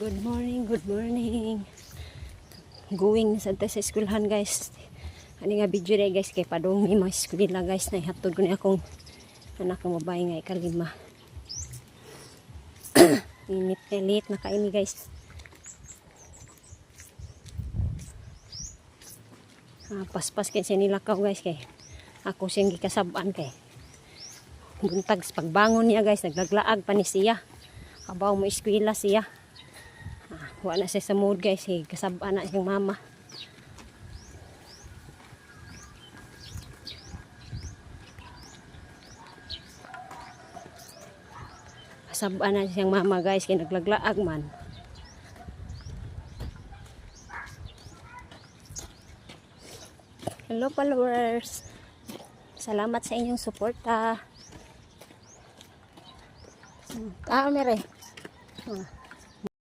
Good morning, good morning. Going sa sa eskwelahan guys. Ani nga video rin guys kay padong mi mga eskwela guys na ihatod ko ni akong anak ng babae nga ikalima. Init na late na kaini guys. Paspas kay siya nilakaw guys kay ako siyang gikasabaan kay buntag sa pagbangon niya guys naglaglaag pa ni siya. Kabaw mo eskwela siya. Wala na siya sa mood guys eh. Kasabaan na siyang mama. Kasabaan na siyang mama guys kaya naglaglaag man. Hello followers. Salamat sa inyong suporta. Mere.